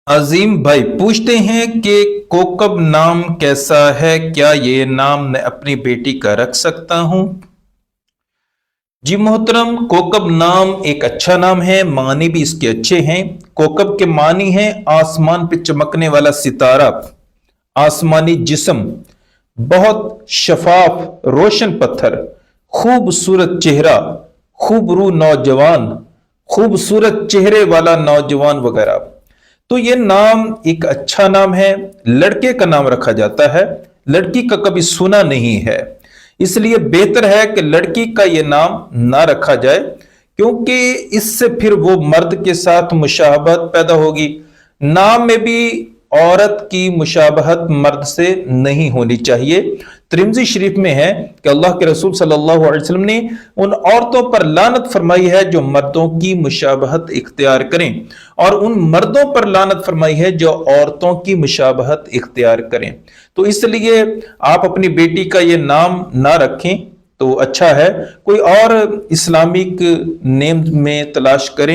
अजीम भाई पूछते हैं कि कोकब नाम कैसा है, क्या ये नाम मैं अपनी बेटी का रख सकता हूं? जी मोहतरम, कोकब नाम एक अच्छा नाम है, मानी भी इसके अच्छे हैं। कोकब के मानी हैं आसमान पे चमकने वाला सितारा, आसमानी जिस्म, बहुत शफाफ रोशन पत्थर, खूबसूरत चेहरा, खूबरू नौजवान, खूबसूरत चेहरे वाला नौजवान वगैरह। तो ये नाम एक अच्छा नाम है। लड़के का नाम रखा जाता है, लड़की का कभी सुना नहीं है, इसलिए बेहतर है कि लड़की का ये नाम ना रखा जाए, क्योंकि इससे फिर वो मर्द के साथ मुशाबहत पैदा होगी। नाम में भी औरत की मुशाबहत मर्द से नहीं होनी चाहिए। तिरमिज़ी शरीफ में है कि अल्लाह के रसूल सल्लल्लाहु अलैहि वसल्लम ने उन औरतों पर लानत फरमाई है जो मर्दों की मुशाबहत इख्तियार करें, और उन मर्दों पर लानत फरमाई है जो औरतों की मुशाबहत इख्तियार करें। तो इसलिए आप अपनी बेटी का ये नाम ना रखें तो अच्छा है, कोई और इस्लामिक नेम में तलाश करें।